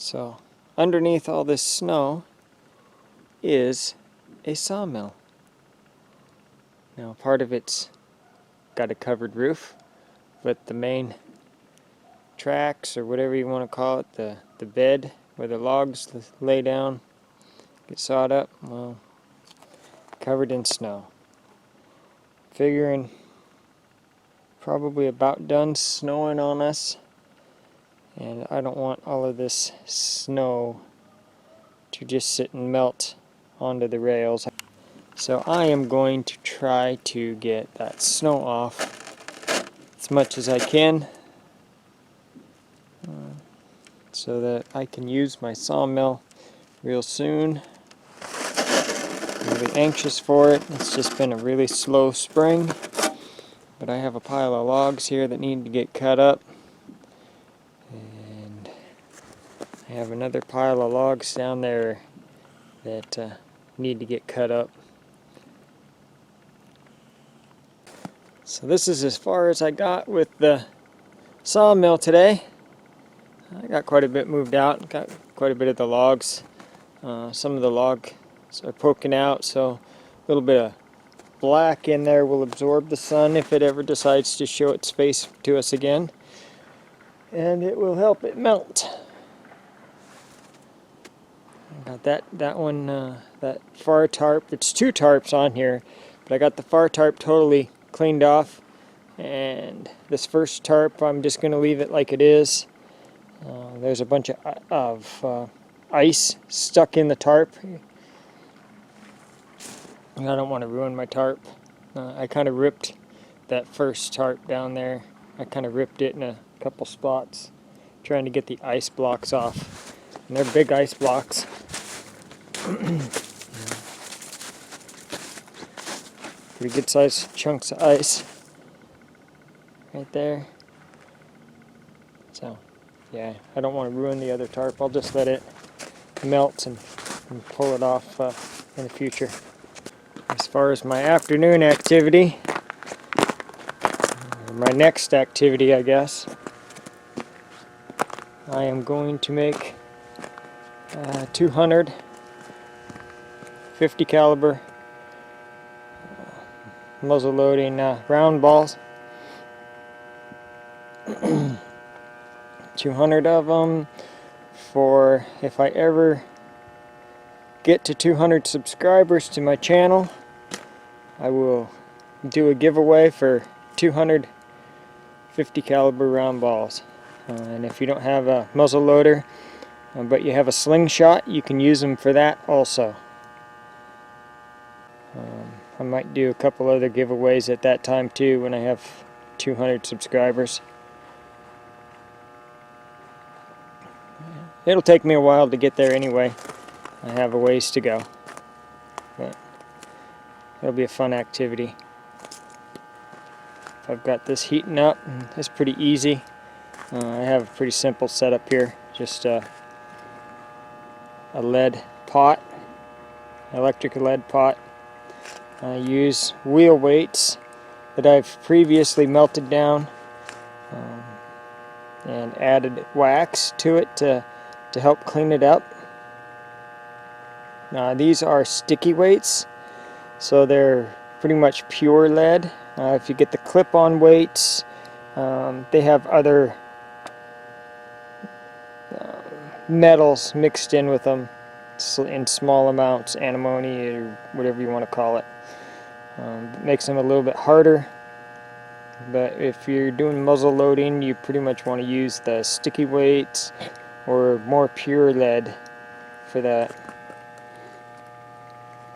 So underneath all this snow is a sawmill. Now part of it's got a covered roof, but the main tracks, or whatever you want to call it, the bed where the logs lay down, get sawed up, well, covered in snow. Figuring probably about done snowing on us, and I don't want all of this snow to just sit and melt onto the rails. So I am going to try to get that snow off as much as I can so that I can use my sawmill real soon. I'm really anxious for it. It's just been a really slow spring, but I have a pile of logs here that need to get cut up, and I have another pile of logs down there that need to get cut up. So this is as far as I got with the sawmill today. I got quite a bit moved out, got quite a bit of the logs. Some of the logs are poking out, so a little bit of black in there will absorb the sun if it ever decides to show its face to us again, and it will help it melt. I got that one, that far tarp. It's two tarps on here, but I got the far tarp totally cleaned off, and this first tarp I'm just going to leave it like it is. There's a bunch of ice stuck in the tarp. I don't want to ruin my tarp. I kind of ripped that first tarp down there. I kind of ripped it in a couple spots, trying to get the ice blocks off. And they're big ice blocks. Pretty good sized chunks of ice right there. So yeah, I don't want to ruin the other tarp. I'll just let it melt and pull it off in the future. As far as my afternoon activity, my next activity I guess, I am going to make 200 50 caliber muzzle loading round balls. 200 of them for if I ever get to 200 subscribers to my channel. I will do a giveaway for 200 50 caliber round balls. And if you don't have a muzzle loader but you have a slingshot, you can use them for that also. I might do a couple other giveaways at that time too when I have 200 subscribers. It'll take me a while to get there anyway. I have a ways to go, but it'll be a fun activity. I've got this heating up, and it's pretty easy. I have a pretty simple setup here, just a lead pot, electric lead pot. I use wheel weights that I've previously melted down and added wax to it to help clean it up. These are sticky weights, so they're pretty much pure lead. If you get the clip-on weights, they have other metals mixed in with them in small amounts, antimony or whatever you want to call it. It makes them a little bit harder, but if you're doing muzzle loading, you pretty much want to use the sticky weights or more pure lead for that.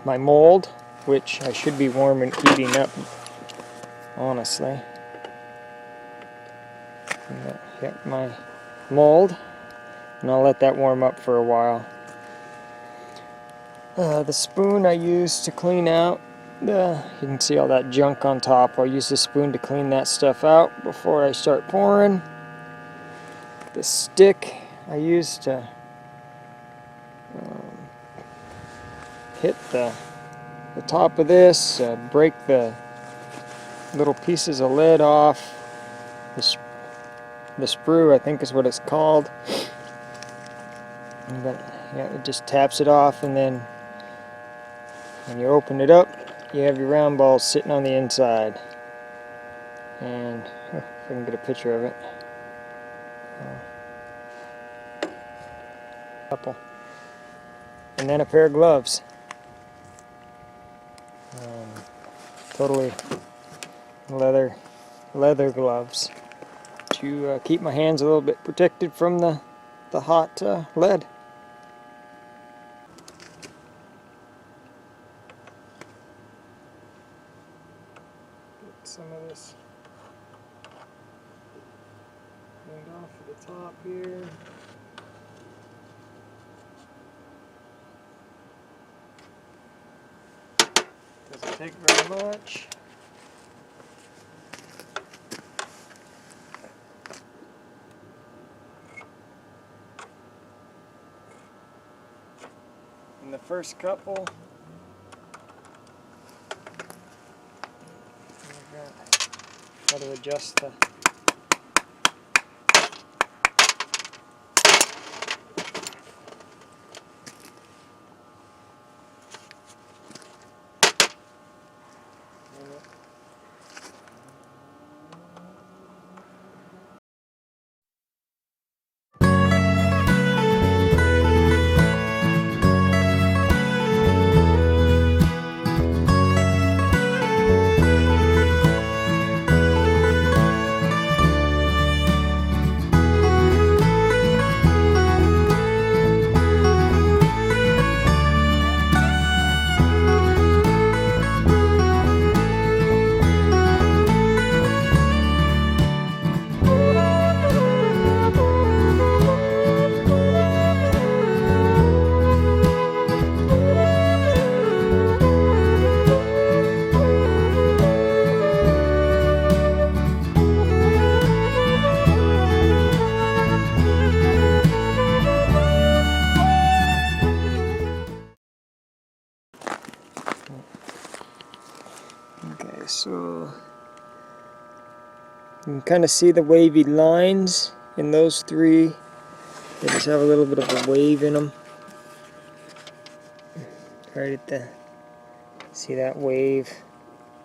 My mold, which I should be warm and heating up, honestly. Get my mold, and I'll let that warm up for a while. The spoon I use to clean out, you can see all that junk on top. I'll use the spoon to clean that stuff out before I start pouring. The stick I use to hit the top of this, break the little pieces of lead off. The sprue, I think is what it's called. Yeah, it just taps it off, and then when you open it up, you have your round balls sitting on the inside. And if I can get a picture of it. Couple. And then a pair of gloves. Totally leather gloves to keep my hands a little bit protected from the hot lead. Get some of this cleaned off at the top here. Doesn't take very much. And the first couple, how to adjust the so you can kind of see the wavy lines in those three. They just have a little bit of a wave in them. Right at the, see that wave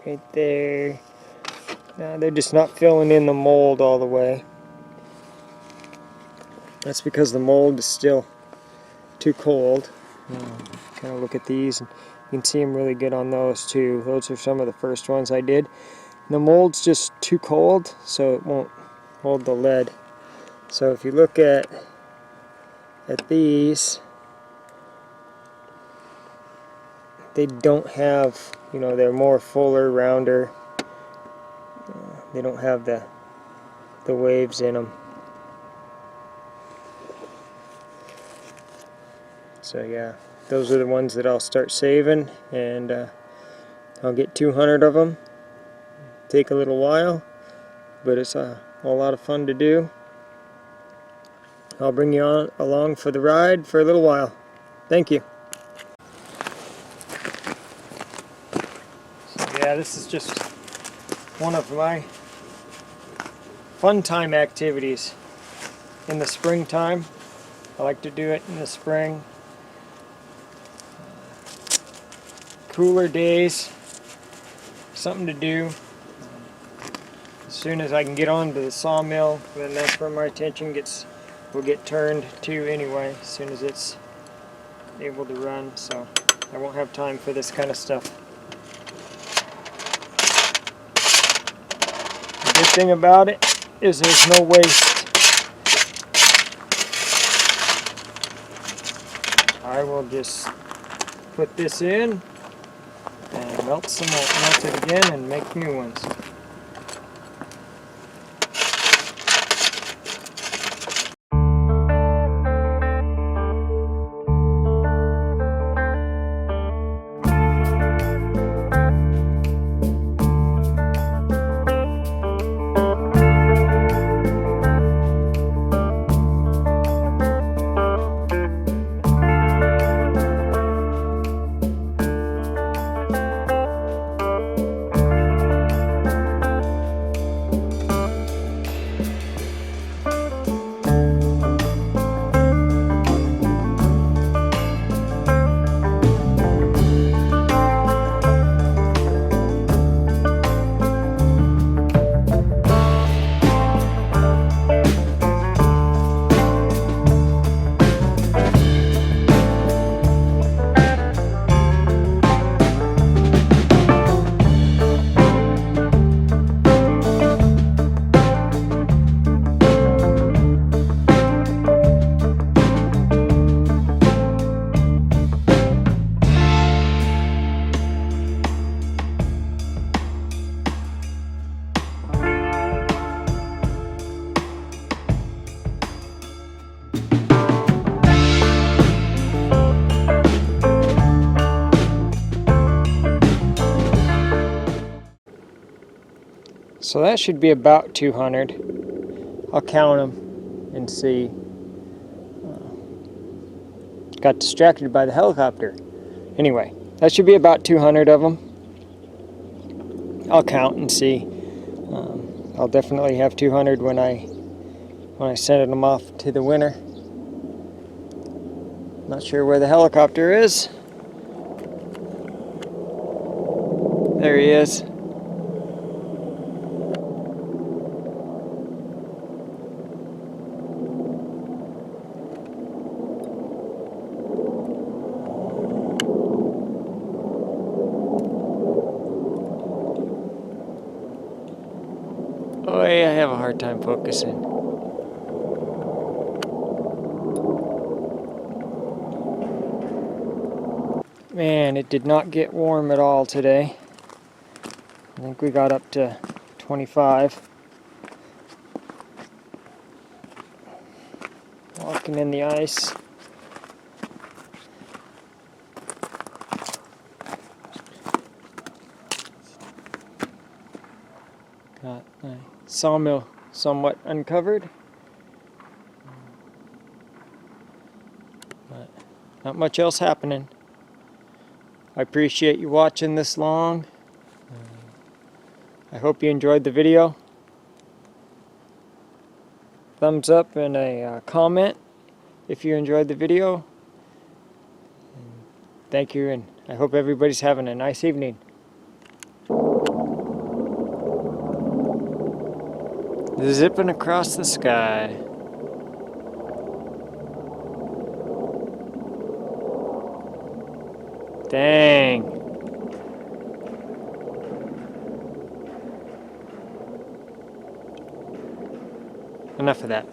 right there? No, they're just not filling in the mold all the way. That's because the mold is still too cold. Kind of look at these, and you can see them really good on those too. Those are some of the first ones I did. The mold's just too cold, so it won't hold the lead. So if you look at these, they don't have, you know, they're more fuller, rounder. They don't have the waves in them. So yeah, those are the ones that I'll start saving, and I'll get 200 of them. Take a little while, but it's a lot of fun to do. I'll bring you along for the ride for a little while. Thank you. So yeah, this is just one of my fun time activities in the springtime. I like to do it in the spring. Cooler days, something to do. As soon as I can get on to the sawmill, then that's where my attention will get turned to anyway, as soon as it's able to run, so I won't have time for this kind of stuff. The good thing about it is there's no waste. I will just put this in and melt it again and make new ones. So that should be about 200. I'll count them and see. Got distracted by the helicopter. Anyway, that should be about 200 of them. I'll count and see. I'll definitely have 200 when I send them off to the winter. Not sure where the helicopter is. There he is. Oh yeah, I have a hard time focusing. Man, it did not get warm at all today. I think we got up to 25. Walking in the ice. Got my sawmill somewhat uncovered. But not much else happening. I appreciate you watching this long. I hope you enjoyed the video. Thumbs up and a comment if you enjoyed the video. Thank you, and I hope everybody's having a nice evening. Zipping across the sky. Dang. Enough of that.